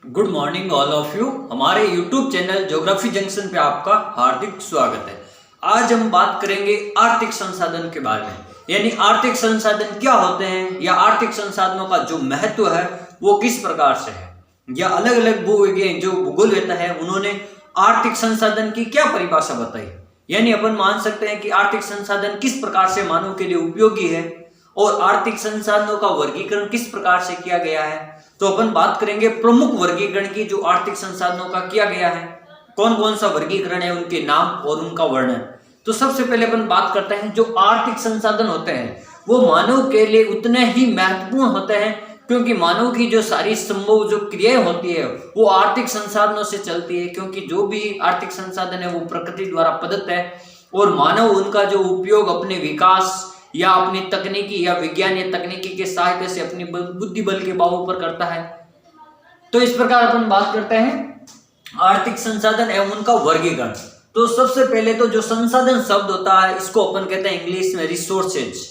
Good morning all of you. हमारे YouTube channel geography junction पे आपका हार्दिक स्वागत है। आज हम बात करेंगे आर्थिक संसाधन के बारे में, यानी आर्थिक संसाधन क्या होते हैं या आर्थिक संसाधनों का जो महत्व है वो किस प्रकार से है, या अलग अलग जो भूगोलवेत्ता है उन्होंने आर्थिक संसाधन की क्या परिभाषा बताई। यानी अपन मान सकते हैं कि आर्थिक संसाधन किस प्रकार से मानव के लिए उपयोगी है और आर्थिक संसाधनों का वर्गीकरण किस प्रकार से किया गया है। तो अपन बात करेंगे प्रमुख वर्गीकरण की जो आर्थिक संसाधनों का किया गया है, कौन कौन सा वर्गीकरण है, उनके नाम और उनका वर्णन। तो सबसे पहले अपन बात करते हैं जो आर्थिक संसाधन होते हैं वो मानव के लिए उतने ही महत्वपूर्ण होते हैं, क्योंकि मानव की जो सारी संभव जो क्रियाएं होती है वो आर्थिक संसाधनों से चलती है, क्योंकि जो भी आर्थिक संसाधन है वो प्रकृति द्वारा प्रदत्त है और मानव उनका जो उपयोग अपने विकास या अपनी तकनीकी या विज्ञान या तकनीकी के सहायता से अपनी बुद्धि बल के बल पर करता है। तो इस प्रकार अपन बात करते हैं आर्थिक संसाधन एवं उनका वर्गीकरण। तो सबसे पहले तो जो संसाधन शब्द होता है इसको अपन कहते हैं इंग्लिश में रिसोर्सेज,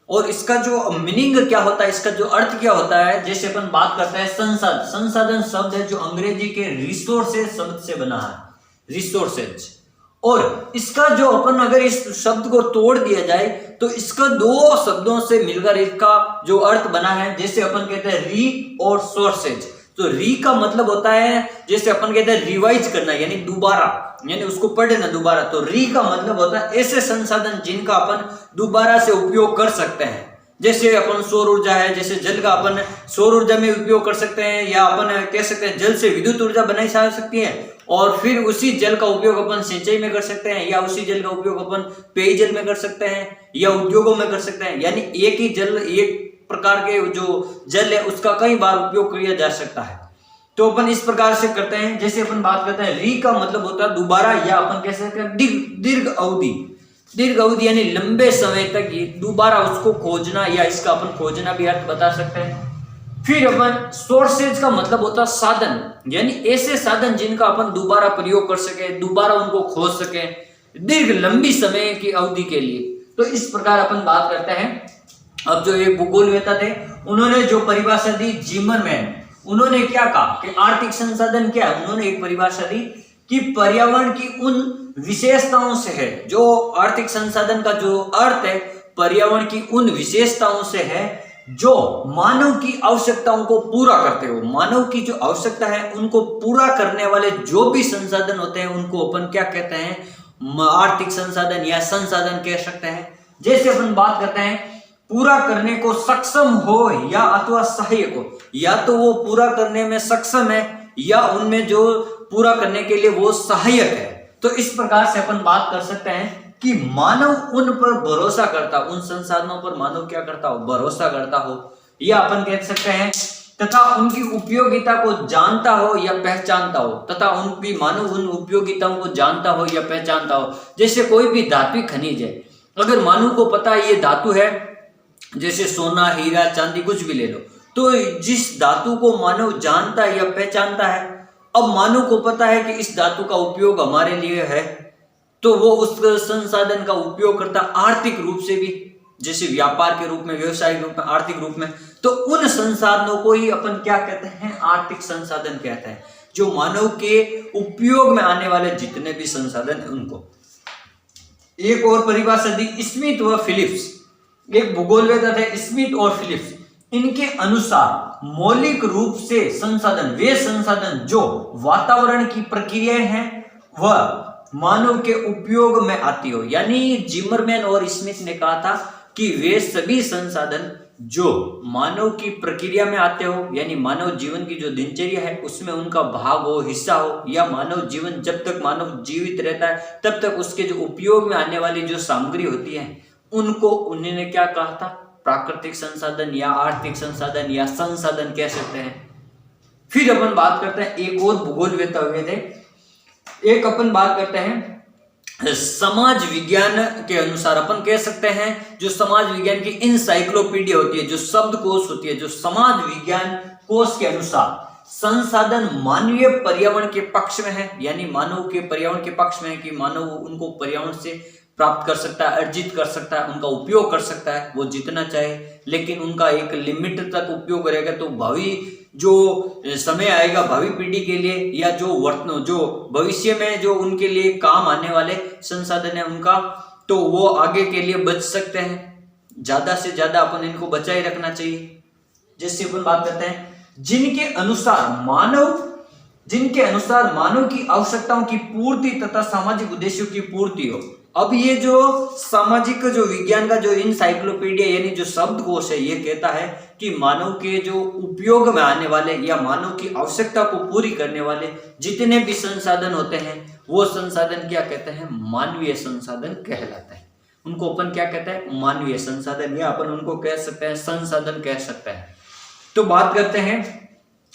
और इसका जो मीनिंग क्या होता है, इसका जो अर्थ क्या होता है। जैसे अपन बात करते हैं संसाधन, संसाधन शब्द है जो अंग्रेजी के रिसोर्सेज शब्द से बना है, रिसोर्सेज। और इसका जो अपन अगर इस शब्द को तोड़ दिया जाए तो इसका दो शब्दों से मिलकर इसका जो अर्थ बना है, जैसे अपन कहते हैं री और सोर्सेज। तो री का मतलब होता है जैसे अपन कहते हैं रिवाइज करना, यानी दोबारा, यानी उसको पढ़ना दोबारा। तो री का मतलब होता है ऐसे संसाधन जिनका अपन दोबारा से उपयोग कर सकते हैं। जैसे अपन सौर ऊर्जा है, जैसे जल का अपन सौर ऊर्जा में उपयोग कर सकते हैं, या अपन कह सकते हैं जल से विद्युत ऊर्जा बनाई जा सकती है और फिर उसी जल का उपयोग अपन सिंचाई में कर सकते हैं, या उसी जल का उपयोग अपन पेयजल में कर सकते हैं या उद्योगों में कर सकते हैं। यानी एक ही जल, एक प्रकार के जो जल है उसका कई बार उपयोग किया जा सकता है। तो अपन इस प्रकार से करते हैं। जैसे अपन बात करते हैं री का मतलब होता है दोबारा, या अपन कह सकते हैं दीर्घ अवधि, दीर्घ अवधि यानी लंबे समय तक ये दोबारा उसको खोजना, या इसका अपन खोजना भी अर्थ बता सकते हैं। फिर अपन सोर्सेज का मतलब होता है साधन, यानी ऐसे साधन जिनका अपन दोबारा प्रयोग कर सके, दोबारा उनको खोज सके दीर्घ लंबी समय की अवधि के लिए। तो इस प्रकार अपन बात करते हैं। अब जो एक भूगोलवेत्ता थे उन्होंने जो परिभाषा दी, जिमरमैन, उन्होंने क्या कहा कि आर्थिक संसाधन क्या है। उन्होंने एक परिभाषा दी कि पर्यावरण की उन विशेषताओं से है, जो आर्थिक संसाधन का जो अर्थ है पर्यावरण की उन विशेषताओं से है जो मानव की आवश्यकताओं को पूरा करते हो। मानव की जो आवश्यकता है उनको पूरा करने वाले जो भी संसाधन होते हैं उनको अपन क्या कहते हैं, आर्थिक संसाधन या संसाधन कह सकते हैं। जैसे अपन बात करते हैं पूरा करने को सक्षम हो या अथवा सहायक हो, या तो वो पूरा करने में सक्षम है या उनमें जो पूरा करने के लिए वो सहायक है। तो इस प्रकार से अपन बात कर सकते हैं कि मानव उन पर भरोसा करता, उन संसाधनों पर मानव क्या करता हो, भरोसा करता हो, या अपन कह सकते हैं तथा उनकी उपयोगिता को जानता हो या पहचानता हो, तथा उनकी मानव उन उपयोगिताओं को जानता हो या पहचानता हो। जैसे कोई भी धात्विक खनिज है, अगर मानव को पता है ये धातु है, जैसे सोना, हीरा, चांदी कुछ भी ले लो, तो जिस धातु को मानव जानता है या पहचानता है, अब मानव को पता है कि इस धातु का उपयोग हमारे लिए है, तो वो उस संसाधन का उपयोग करता आर्थिक रूप से भी, जैसे व्यापार के रूप में, व्यवसायिक रूप में, आर्थिक रूप में। तो उन संसाधनों को ही अपन क्या कहते हैं, आर्थिक संसाधन कहते हैं, जो मानव के उपयोग में आने वाले जितने भी संसाधन है उनको। एक और परिभाषा दी स्मिथ व फिलिप्स, एक भूगोलवेत्ता थे स्मिथ और फिलिप्स। इनके अनुसार मौलिक रूप से संसाधन वे संसाधन जो वातावरण की प्रक्रियाएं हैं वह मानव के उपयोग में आती हो। यानी जिमरमैन और स्मिथ ने कहा था कि वे सभी संसाधन जो मानव की प्रक्रिया में आते हो, यानी मानव जीवन की जो दिनचर्या है उसमें उनका भाग हो, हिस्सा हो, या मानव जीवन जब तक मानव जीवित रहता है तब तक उसके जो उपयोग में आने वाली जो सामग्री होती है उनको उन्होंने क्या कहा था, प्राकृतिक संसाधन या आर्थिक संसाधन या संसाधन कह सकते हैं। फिर अपन बात करते हैं एक और भूगोलवेत्ता हुए थे, एक अपन बात करते हैं समाज विज्ञान के अनुसार। अपन कह सकते हैं जो समाज विज्ञान की इंसाइक्लोपीडिया होती है, जो शब्दकोश होती है, जो समाज विज्ञान कोश के अनुसार संसाधन मानवीय पर्यावरण के पक्ष में है, यानी मानव के पर्यावरण के पक्ष में है कि मानव उनको पर्यावरण से प्राप्त कर सकता है, अर्जित कर सकता है, उनका उपयोग कर सकता है वो जितना चाहे, लेकिन उनका एक लिमिट तक उपयोग करेगा तो भावी जो समय आएगा भावी पीढ़ी के लिए या जो भविष्य में जो उनके लिए काम आने वाले संसाधन है उनका, तो वो आगे के लिए बच सकते हैं। ज्यादा से ज्यादा अपन इनको बचाए रखना चाहिए। जैसे अपन बात करते हैं जिनके अनुसार मानव की आवश्यकताओं की पूर्ति तथा सामाजिक उद्देश्यों की पूर्ति हो। अब ये जो सामाजिक जो विज्ञान का जो इनसाइक्लोपीडिया यानी जो शब्दकोश है ये कहता है कि मानव के जो उपयोग में आने वाले या मानव की आवश्यकता को पूरी करने वाले जितने भी संसाधन होते हैं वो संसाधन क्या कहते हैं, मानवीय संसाधन कहलाते हैं। उनको अपन क्या कहते हैं, मानवीय संसाधन, या अपन उनको कह सकते हैं संसाधन कह सकते हैं। तो बात करते हैं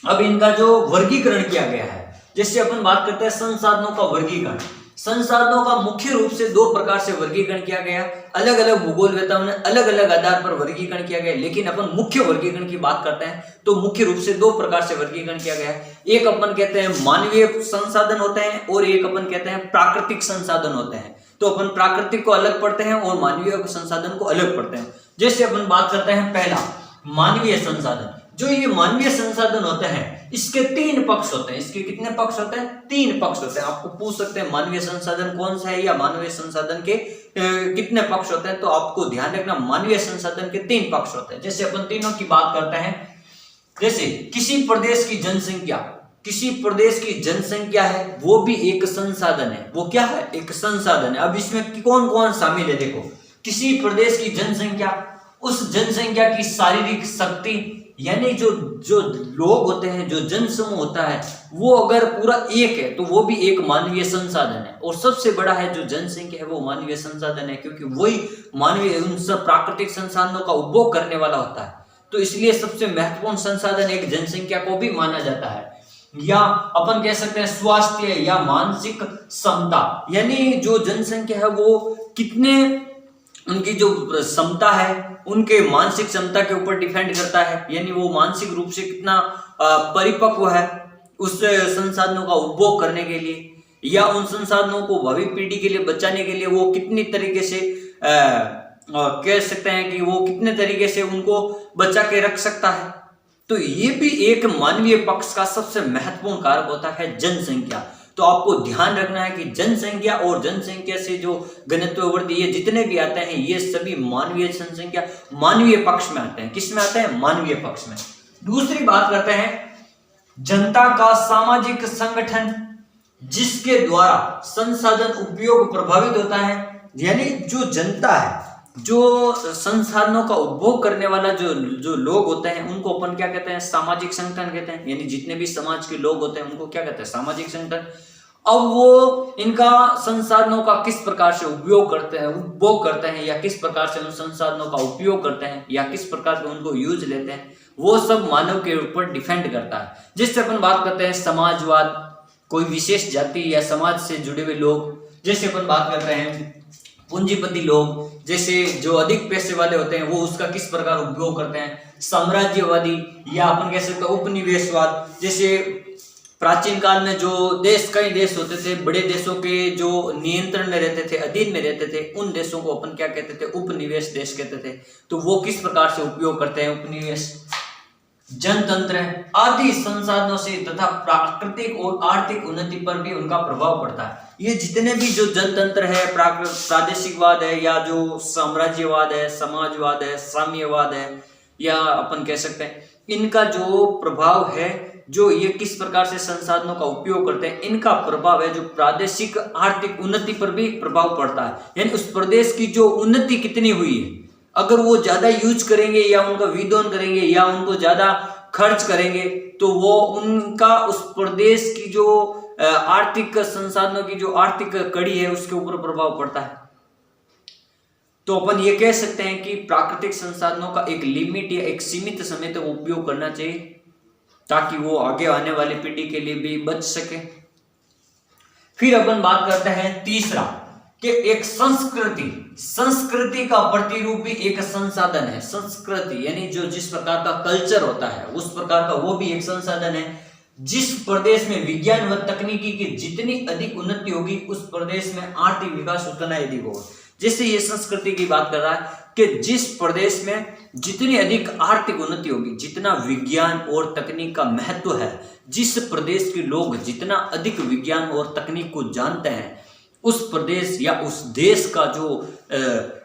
अब इनका जो वर्गीकरण किया गया है। जैसे अपन बात करते हैं संसाधनों का वर्गीकरण। संसाधनों का मुख्य रूप से दो प्रकार से वर्गीकरण किया गया। अलग अलग भूगोलवेताओं ने अलग अलग आधार पर वर्गीकरण किया गया, लेकिन अपन मुख्य वर्गीकरण की बात करते हैं तो मुख्य रूप से दो प्रकार से वर्गीकरण किया गया है। एक अपन कहते हैं मानवीय संसाधन होते हैं और एक अपन कहते हैं प्राकृतिक संसाधन होते हैं। तो अपन प्राकृतिक को अलग पढ़ते हैं और मानवीय संसाधन को अलग पढ़ते हैं। जैसे अपन बात करते हैं पहला मानवीय संसाधन। जो ये मानवीय संसाधन होते हैं इसके तीन पक्ष होते हैं। इसके कितने पक्ष होते हैं, तीन पक्ष होते हैं। आपको पूछ सकते हैं मानवीय संसाधन कौन सा है या मानवीय संसाधन के कितने पक्ष होते हैं, तो आपको ध्यान रखना मानवीय संसाधन के तीन पक्ष होते हैं। जैसे अपन तीनों की बात करते हैं, जैसे किसी प्रदेश की जनसंख्या है वो भी एक संसाधन है। वो क्या है, एक संसाधन है। अब इसमें कौन कौन शामिल है, देखो किसी प्रदेश की जनसंख्या, उस जनसंख्या की शारीरिक शक्ति यानी जो लोग होते हैं, जो जनसमूह होता है वो अगर पूरा एक है तो वो भी एक मानवीय संसाधन है। और सबसे बड़ा है जो जनसंख्या है वो मानवीय संसाधन है, क्योंकि वही मानवीय उन सब प्राकृतिक संसाधनों का उपभोग करने वाला होता है। तो इसलिए सबसे महत्वपूर्ण संसाधन एक जनसंख्या को भी माना जाता है। या अपन कह सकते हैं स्वास्थ्य या मानसिक क्षमता, यानी जो जनसंख्या है वो कितने उनकी जो क्षमता है उनके मानसिक क्षमता के ऊपर डिपेंड करता है, यानी वो मानसिक रूप से कितना परिपक्व है उस संसाधनों का उपभोग करने के लिए, या उन संसाधनों को भावी पीढ़ी के लिए बचाने के लिए वो कितनी तरीके से कह सकते हैं कि वो कितने तरीके से उनको बचा के रख सकता है। तो ये भी एक मानवीय पक्ष का सबसे महत्वपूर्ण कारक होता है जनसंख्या। तो आपको ध्यान रखना है कि जनसंख्या और जनसंख्या से जो घनत्ववर्ती ये जितने भी आते हैं ये सभी मानवीय जनसंख्या मानवीय पक्ष में आते हैं। किस में आते हैं, मानवीय पक्ष में। दूसरी बात करते हैं जनता का सामाजिक संगठन, जिसके द्वारा संसाधन उपयोग प्रभावित होता है। यानी जो जनता है, जो संसाधनों का उपभोग करने वाला जो लोग होते हैं उनको अपन क्या कहते हैं, सामाजिक संगठन कहते हैं। यानी जितने भी समाज के लोग होते हैं उनको क्या कहते हैं, सामाजिक संगठन। अब वो इनका संसाधनों का किस प्रकार से उपभोग करते हैं या किस प्रकार से उन संसाधनों का उपयोग करते हैं या किस प्रकार से उनको यूज लेते हैं, वो सब मानव के ऊपर डिपेंड करता है। जिससे अपन बात करते हैं समाजवाद, कोई विशेष जाति या समाज से जुड़े हुए लोग। जैसे अपन बात करते हैं पूंजीपति लोग, जैसे जो अधिक पैसे वाले होते हैं वो उसका किस प्रकार उपयोग करते हैं। साम्राज्यवादी या अपन कह सकते हैं उपनिवेशवाद, जैसे प्राचीन काल में जो कई देश होते थे, बड़े देशों के जो नियंत्रण में रहते थे, अधीन में रहते थे, उन देशों को अपन क्या कहते थे, उपनिवेश देश कहते थे। तो वो किस प्रकार से उपयोग करते हैं, उपनिवेश। जनतंत्र आदि संसाधनों से तथा प्राकृतिक और आर्थिक उन्नति पर भी उनका प्रभाव पड़ता है। ये जितने भी जो जनतंत्र है, प्रादेशिकवाद है, या जो साम्राज्यवाद है, समाजवाद है, साम्यवाद है, या अपन कह सकते हैं इनका जो प्रभाव है, जो ये किस प्रकार से संसाधनों का उपयोग करते हैं, इनका प्रभाव है जो प्रादेशिक आर्थिक उन्नति पर भी प्रभाव पड़ता है। यानी उस प्रदेश की जो उन्नति कितनी हुई है, अगर वो ज्यादा यूज करेंगे या उनका विद्वान करेंगे या उनको ज्यादा खर्च करेंगे तो वो उनका उस प्रदेश की जो आर्थिक संसाधनों की जो आर्थिक कड़ी है उसके ऊपर प्रभाव पड़ता है। तो अपन ये कह सकते हैं कि प्राकृतिक संसाधनों का एक लिमिट या एक सीमित समय तक उपयोग करना चाहिए ताकि वो आगे आने वाली पीढ़ी के लिए भी बच सके। फिर अपन बात करते हैं तीसरा कि एक संस्कृति का प्रतिरूप भी एक संसाधन है। संस्कृति यानी जो जिस प्रकार का कल्चर होता है उस प्रकार का वो भी एक संसाधन है। जिस प्रदेश में विज्ञान व तकनीकी की जितनी अधिक उन्नति होगी उस प्रदेश में आर्थिक विकास उतना अधिक होगा। जैसे ये संस्कृति की बात कर रहा है कि जिस प्रदेश में जितनी अधिक आर्थिक उन्नति होगी, जितना विज्ञान और तकनीक का महत्व है, जिस प्रदेश के लोग जितना अधिक विज्ञान और तकनीक को जानते हैं, उस प्रदेश या उस देश का जो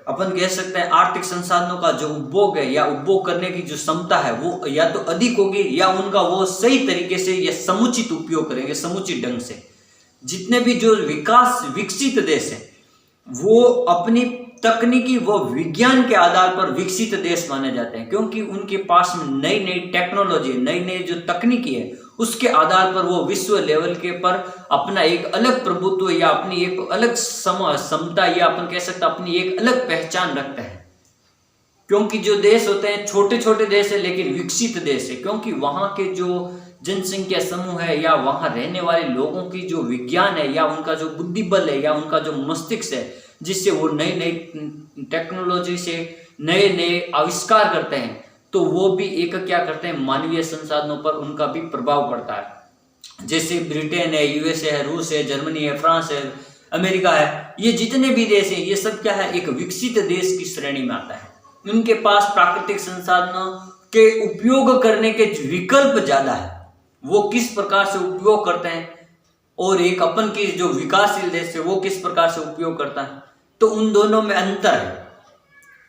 अपन कह सकते हैं आर्थिक संसाधनों का जो उपभोग है या उपभोग करने की जो क्षमता है वो या तो अधिक होगी या उनका वो सही तरीके से या समुचित उपयोग करेंगे, समुचित ढंग से। जितने भी जो विकसित देश है वो अपनी तकनीकी व विज्ञान के आधार पर विकसित देश माने जाते हैं, क्योंकि उनके पास में नई नई टेक्नोलॉजी, नई नई जो तकनीकी है उसके आधार पर वो विश्व लेवल के पर अपना एक अलग प्रभुत्व या अपनी एक अलग क्षमता या अपन कह सकते हैं अपनी एक अलग पहचान रखते हैं। क्योंकि जो देश होते हैं छोटे छोटे देश है लेकिन विकसित देश है, क्योंकि वहां के जो जनसंख्या समूह है या वहां रहने वाले लोगों की जो विज्ञान है या उनका जो बुद्धि बल है या उनका जो मस्तिष्क है, जिससे वो नई नई टेक्नोलॉजी से नए नए आविष्कार करते हैं, तो वो भी एक क्या करते हैं मानवीय संसाधनों पर उनका भी प्रभाव पड़ता है। जैसे ब्रिटेन है, यूएसए है, रूस है, जर्मनी है, फ्रांस है, अमेरिका है, ये जितने भी देश हैं ये सब क्या है एक विकसित देश की श्रेणी में आता है। उनके पास प्राकृतिक संसाधनों के उपयोग करने के विकल्प ज्यादा है, वो किस प्रकार से उपयोग करते हैं और एक अपन की जो विकासशील देश है वो किस प्रकार से उपयोग करता है, तो उन दोनों में अंतर है।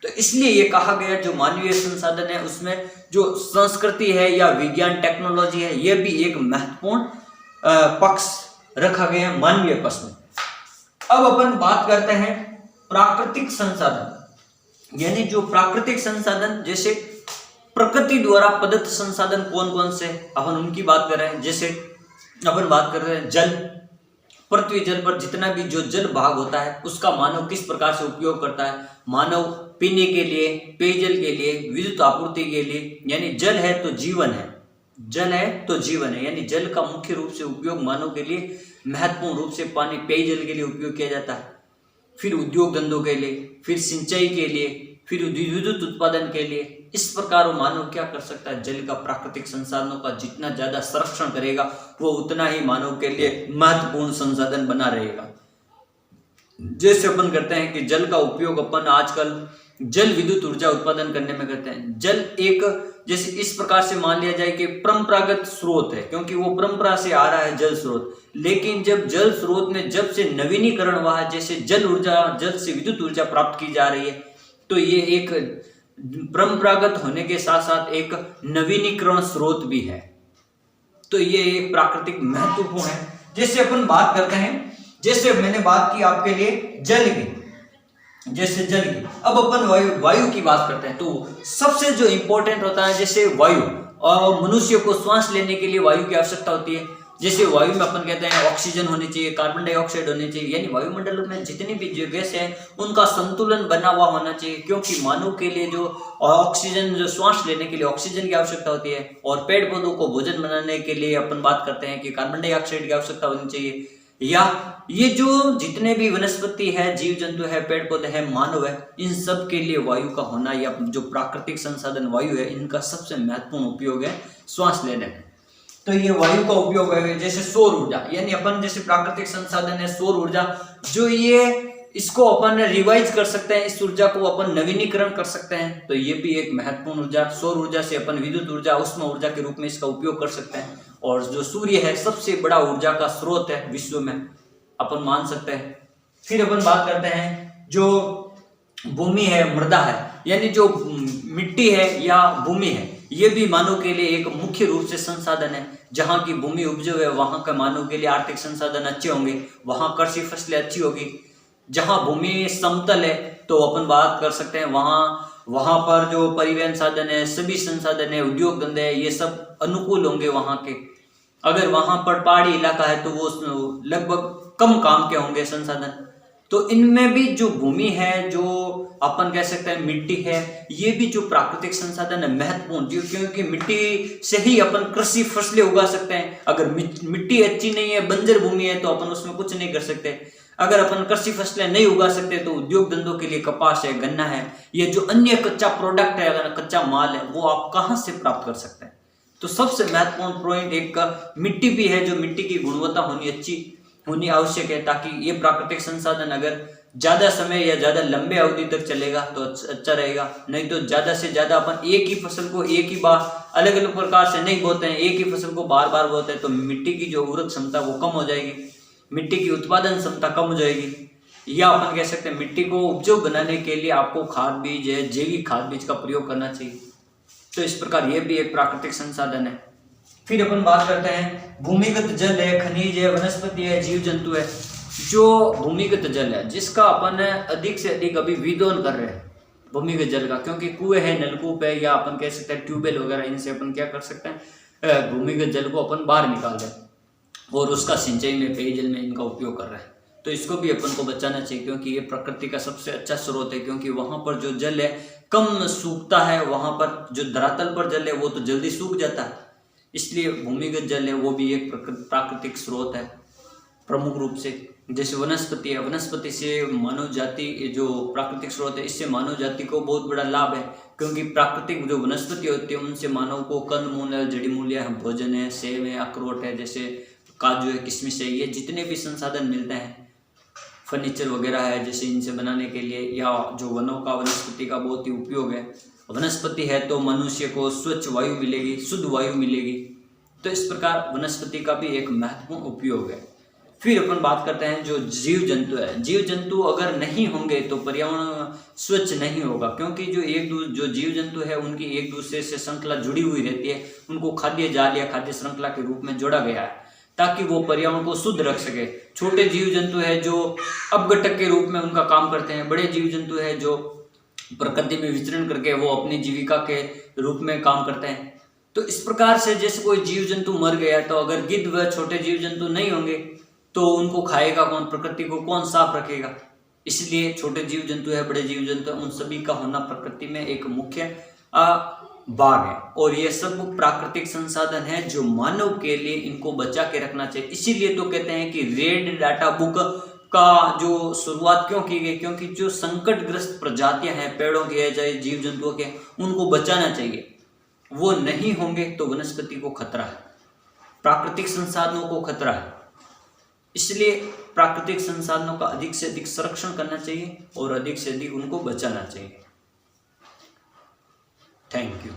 तो इसलिए ये कहा गया जो मानवीय संसाधन है उसमें जो संस्कृति है या विज्ञान टेक्नोलॉजी है ये भी एक महत्वपूर्ण पक्ष रखा गया है मानवीय पक्ष में। अब अपन बात करते हैं प्राकृतिक संसाधन, यानी जो प्राकृतिक संसाधन जैसे प्रकृति द्वारा प्रदत्त संसाधन कौन कौन से अपन उनकी बात कर रहे हैं। जैसे अपन बात कर रहे हैं जल, पृथ्वी जल पर जितना भी जो जल भाग होता है उसका मानव किस प्रकार से उपयोग करता है। मानव पीने के लिए, पेयजल के लिए, विद्युत आपूर्ति के लिए, यानी जल है तो जीवन है, जल है तो जीवन है, यानी जल का मुख्य रूप से उपयोग मानव के लिए महत्वपूर्ण रूप से पानी पेयजल के लिए उपयोग किया जाता है, फिर उद्योग धंधों के लिए, फिर सिंचाई के लिए, फिर विद्युत उत्पादन के लिए। इस प्रकार मानव क्या कर सकता है, जल का प्राकृतिक संसाधनों का जितना ज्यादा संरक्षण करेगा वो उतना ही मानव के लिए महत्वपूर्ण संसाधन बना रहेगा। जैसे अपन करते हैं कि जल का उपयोग अपन आजकल जल विद्युत ऊर्जा उत्पादन करने में करते हैं। जल एक जैसे इस प्रकार से मान लिया जाए कि परंपरागत स्रोत है, क्योंकि वो परंपरा से आ रहा है जल स्रोत, लेकिन जब जल स्रोत में जब से नवीनीकरण हुआ है, जैसे जल ऊर्जा, जल से विद्युत ऊर्जा प्राप्त की जा रही है, तो ये एक परंपरागत होने के साथ साथ एक नवीनीकरण स्रोत भी है। तो ये एक प्राकृतिक महत्वपूर्ण है। जैसे अपन बात करते हैं, जैसे मैंने बात की आपके लिए जल की, जैसे जल की, अब अपन वायु की बात करते हैं। तो सबसे जो इंपॉर्टेंट होता है जैसे वायु, और मनुष्य को श्वास लेने के लिए वायु की आवश्यकता होती है। जैसे वायु में अपन कहते हैं ऑक्सीजन होनी चाहिए, कार्बन डाइऑक्साइड होनी चाहिए, यानी वायुमंडल में जितनी भी जो गैस है उनका संतुलन बना हुआ होना चाहिए, क्योंकि मानव के लिए जो ऑक्सीजन, जो श्वास लेने के लिए ऑक्सीजन की आवश्यकता होती है, और पेड़ पौधों को भोजन बनाने के लिए अपन बात करते हैं कि कार्बन डाइऑक्साइड की आवश्यकता होनी चाहिए। या ये जो जितने भी वनस्पति है, जीव जंतु है, पेड़ पौधे हैं, मानव है, इन सब के लिए वायु का होना या जो प्राकृतिक संसाधन वायु है इनका सबसे महत्वपूर्ण उपयोग है श्वास लेने में। तो ये वायु का उपयोग है। जैसे सौर ऊर्जा, यानी अपन जैसे प्राकृतिक संसाधन है सौर ऊर्जा, जो ये इसको अपन रिवाइज कर सकते हैं, इस ऊर्जा को अपन नवीनीकरण कर सकते हैं, तो ये भी एक महत्वपूर्ण ऊर्जा। सौर ऊर्जा से अपन विद्युत ऊर्जा, उष्ण ऊर्जा के रूप में इसका उपयोग कर सकते हैं। और जो सूर्य है सबसे बड़ा ऊर्जा का स्रोत है विश्व में, अपन मान सकते हैं। फिर अपन बात करते हैं जो भूमि है, मृदा है, यानी जो मिट्टी है या भूमि है, ये भी मानव के लिए एक मुख्य रूप से संसाधन है। जहाँ की भूमि उपजाऊ है वहां का मानव के लिए आर्थिक संसाधन अच्छे होंगे, वहां कृषि फसलें अच्छी होगी। जहाँ भूमि समतल है तो अपन बात कर सकते हैं वहां पर जो परिवहन साधन है, सभी संसाधन है, उद्योग धंधे है, ये सब अनुकूल होंगे वहां के। अगर वहां पर पहाड़ी इलाका है तो वो लगभग कम काम के होंगे संसाधन। तो इनमें भी जो भूमि है, जो अपन कह सकते हैं मिट्टी है, ये भी जो प्राकृतिक संसाधन है महत्वपूर्ण, क्योंकि मिट्टी से ही अपन कृषि फसलें उगा सकते हैं। अगर मिट्टी अच्छी नहीं है, बंजर भूमि है, तो अपन उसमें कुछ नहीं कर सकते। अगर अपन कृषि फसलें नहीं उगा सकते तो उद्योग धंधों के लिए कपास है, गन्ना है, ये जो अन्य कच्चा प्रोडक्ट है, अगर कच्चा माल है, वो आप कहाँ से प्राप्त कर सकते हैं। तो सबसे महत्वपूर्ण पॉइंट एक मिट्टी भी है, जो मिट्टी की गुणवत्ता होनी अच्छी होनी आवश्यक है, ताकि ये प्राकृतिक संसाधन अगर ज़्यादा समय या ज़्यादा लंबे अवधि तक चलेगा तो अच्छा रहेगा। नहीं तो ज़्यादा से ज़्यादा अपन एक ही फसल को एक ही बार अलग अलग प्रकार से नहीं बोते हैं, एक ही फसल को बार बार बोते हैं, तो मिट्टी की जो उर्वरक क्षमता वो कम हो जाएगी, मिट्टी की उत्पादन क्षमता कम हो जाएगी। या अपन कह सकते हैं मिट्टी को उपजाऊ बनाने के लिए आपको खाद बीज है, जैविक खाद बीज का प्रयोग करना चाहिए। तो इस प्रकार ये भी एक प्राकृतिक संसाधन है। फिर अपन बात करते हैं भूमिगत जल है, खनिज है, वनस्पति है, जीव जंतु है। जो भूमिगत जल है जिसका अपन अधिक से अधिक अभी विदोन कर रहे हैं भूमिगत जल का, क्योंकि कुएं है, नलकूप है, या अपन कह सकते हैं ट्यूबवेल वगैरह, इनसे अपन क्या कर सकते हैं, भूमिगत जल को अपन बाहर निकाल दें और उसका सिंचाई में, पेयजल में इनका उपयोग कर रहे हैं। तो इसको भी अपन को बचाना चाहिए, क्योंकि ये प्रकृति का सबसे अच्छा स्रोत है। क्योंकि वहाँ पर जो जल है कम सूखता है, वहाँ पर जो धरातल पर जल है वो तो जल्दी सूख जाता है, इसलिए भूमिगत जल है वो भी एक प्राकृतिक स्रोत है प्रमुख रूप से। जैसे वनस्पति है, वनस्पति से मानव जाति जो प्राकृतिक स्रोत है, इससे मानव जाति को बहुत बड़ा लाभ है। क्योंकि प्राकृतिक जो वनस्पति होती है उनसे मानव को कंद मूल, जड़ी मूलियाँ, भोजन है, सेब है, अखरोट है, जैसे काजू है, किशमिश है, ये जितने भी संसाधन मिलते हैं, फर्नीचर वगैरह है जैसे इनसे बनाने के लिए, या जो वनों का, वनस्पति का बहुत ही उपयोग है। वनस्पति है तो मनुष्य को स्वच्छ वायु मिलेगी, शुद्ध वायु मिलेगी। तो इस प्रकार वनस्पति का भी एक महत्वपूर्ण उपयोग है। फिर अपन बात करते हैं जो जीव जंतु है। जीव जंतु अगर नहीं होंगे तो पर्यावरण स्वच्छ नहीं होगा, क्योंकि जो जीव जंतु है उनकी एक दूसरे से श्रृंखला जुड़ी हुई रहती है। उनको खाद्य जाल या खाद्य श्रृंखला के रूप में जोड़ा गया है ताकि वो पर्यावरण को शुद्ध रख सके। छोटे जीव जंतु है जो अपघटक के रूप में उनका काम करते हैं, बड़े जीव जंतु है जो प्रकृति में विचरण करके वो अपनी जीविका के रूप में काम करते हैं। तो इस प्रकार से जैसे कोई जीव जंतु मर गया तो अगर गिद्ध व छोटे जीव जंतु नहीं होंगे तो उनको खाएगा कौन, प्रकृति को कौन साफ रखेगा। इसलिए छोटे जीव जंतु है, बड़े जीव जंतु है, उन सभी का होना प्रकृति में एक मुख्य भाग है। और ये सब प्राकृतिक संसाधन है जो मानव के लिए इनको बचा के रखना चाहिए। इसीलिए तो कहते हैं कि रेड डाटा बुक का जो शुरुआत क्यों की गई, क्योंकि जो संकटग्रस्त प्रजातियां हैं पेड़ों के या चाहे जीव जंतुओं के, उनको बचाना चाहिए। वो नहीं होंगे तो वनस्पति को खतरा है, प्राकृतिक संसाधनों को खतरा है। इसलिए प्राकृतिक संसाधनों का अधिक से अधिक संरक्षण करना चाहिए और अधिक से अधिक उनको बचाना चाहिए। Thank you.